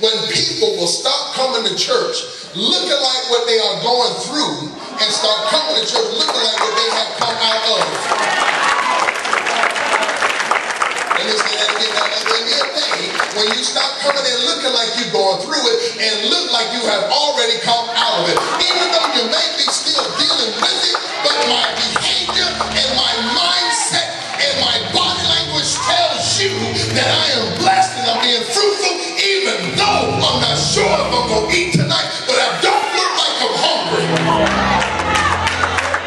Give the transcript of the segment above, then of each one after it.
When people will stop coming to church looking like what they are going through and start coming to church looking like what they have come out of. Let me say that again. There'll be a day when you stop coming in looking like you're going through it and look like you have already come out of it. Even though you may be still dealing with it, but my behavior and my mindset and my body language tells you that I am blessed and I'm being fruitful, even though I'm not sure if I'm going to eat tonight, but I don't look like I'm hungry.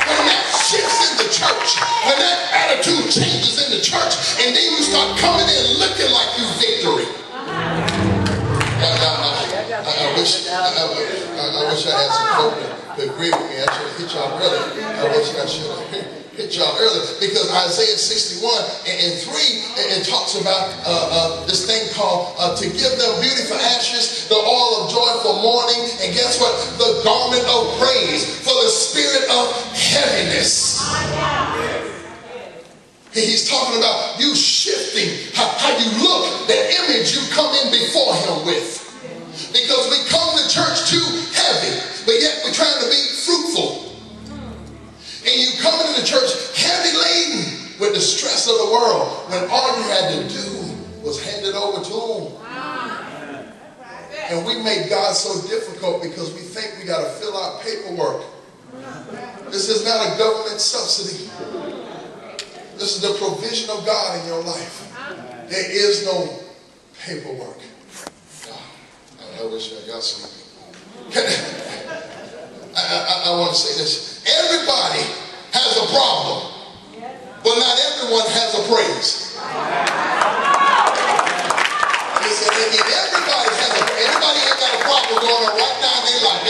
When that shifts in the church, when that attitude changes in the church, and then you start coming in looking like you victory. I wish I had some folk to agree with me. I should have hit y'all earlier. I wish I should have hit y'all earlier, because Isaiah 61 and 3 it talks about this thing called to give them beauty for ashes, the oil of joy for mourning, and guess what? The garment of praise for the spirit of heaviness. He's talking about you shifting how you look, the image you come in before him with. Because we come to church too heavy, but yet we're trying to be fruitful. And you come into the church heavy laden with the stress of the world, when all you had to do was hand it over to him. And we make God so difficult because we think we got to fill out paperwork. This is not a government subsidy. This is the provision of God in your life. There is no paperwork. I wish I got some. I want to say this. Everybody has a problem, but not everyone has a praise. Listen, everybody ain't got a problem going on right now in their life.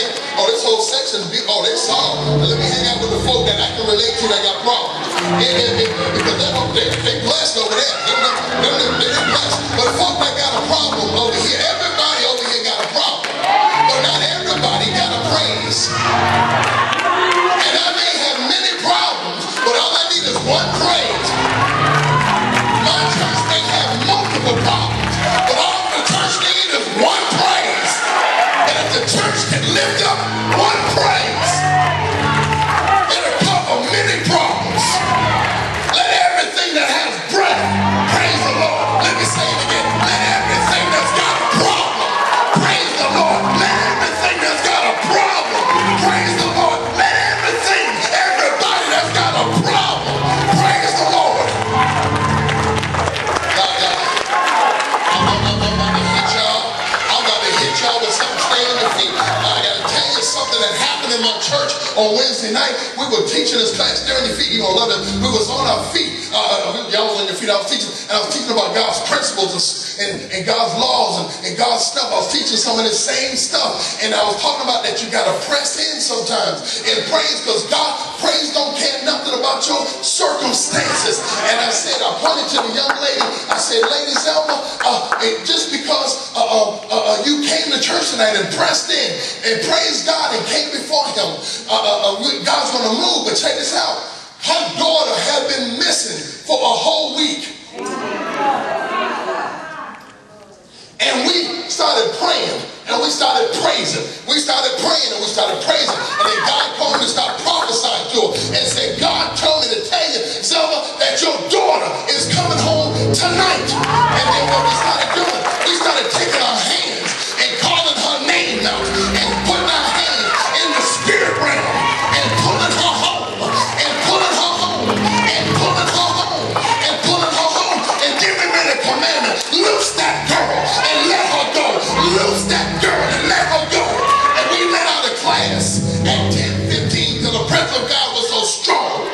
This whole section, they solid. Let me hang out with the folk that I can relate to that got problems. Because they blessed over there. They're blessed. But folk that got a problem over here, everybody over here got a problem. But not everybody got a praise. And I may have many problems, but all I need is one praise. My church may have multiple problems, but all the church needs is one praise. And if the church can lift up one praise, it'll cover many problems. Let everything that has breath praise the Lord. Let me say it again. Let everything that's got a problem praise the Lord. Let everything that's got a problem praise the Lord. Let everybody that's got a problem praise the Lord. I'm about to hit y'all with something. Stay on your feet. I got to tell you something that happened in my church on Wednesday night. We were teaching this class. Stay on your feet. You're going to love it. We was on our feet. Y'all was on your feet. I was teaching about God's principles and God's laws and God's stuff. I was teaching some of the same stuff. And I was talking about that you got to press in sometimes and praise, because praise don't care nothing about your circumstances. And I said, I pointed to the young lady. I said, Lady Zelma, just because you came to church tonight and pressed in and praised God and came before him, God's going to move. But check this out. Her daughter had been missing for a whole week. And we started praying and we started praising. We started praying and we started praising. And then God told me to start prophesying to her and said, God told me to tell you, Zelma, that your daughter is coming home tonight. And then what we started doing, we started taking our hands and calling her name out and putting our hands in the spirit realm and pulling her home and pulling her home and pulling her home and pulling her home and giving me the commandment, loose that girl and let her go. Loose that girl and let her go. And we let out of class at 10:15 because the presence of God was so strong.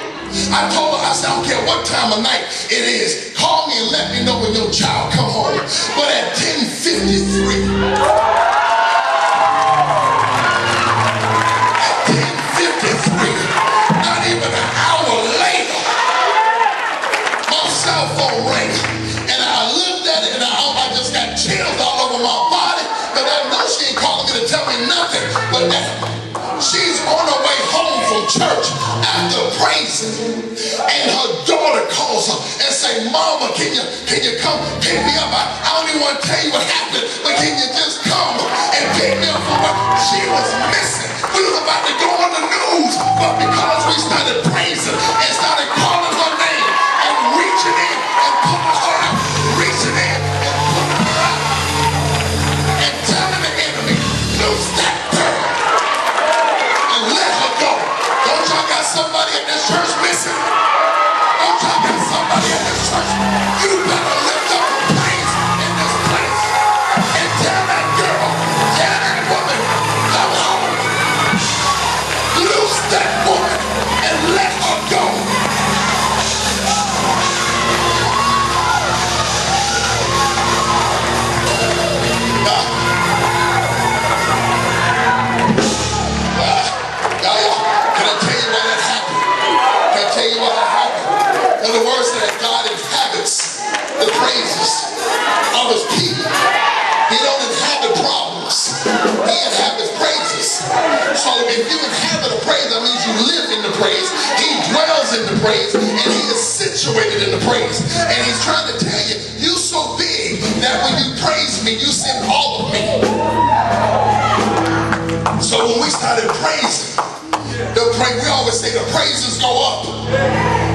I told her, I said, I don't care what time of night it is, call me and let me know when your child come home. But at 10:53, not even an hour later, my cell phone rang. And I looked at it and I just got chills all over my body. But I know she ain't calling me to tell me nothing. But that she's on her way home from church after praising. And her daughter calls her and say, Mama, can you come pick me up? I don't even want to tell you what happened, but can you just come and pick me up from what she was missing? We was about to go on the news, but because we started praising and started calling her name and reaching in and pulling her out, reaching in and pulling her out, and telling the enemy, loose that girl and let her go. Don't y'all got somebody in this church missing? Don't y'all got somebody in this church? You better lift up a praise in this place and tell that girl, tell that woman, come home. Loose that woman and let her go. Can I tell you why that happened? Can I tell you why that happened? And the word said that God inhabits the praises of his people. He don't inhabit problems. He inhabits praises. So if you inhabit a praise, that means you live in the praise. He dwells in the praise, and he is situated in the praise. And he's trying to tell you, you're so big that when you praise me, you send all of me. So when we started praising, we always say the praises go up.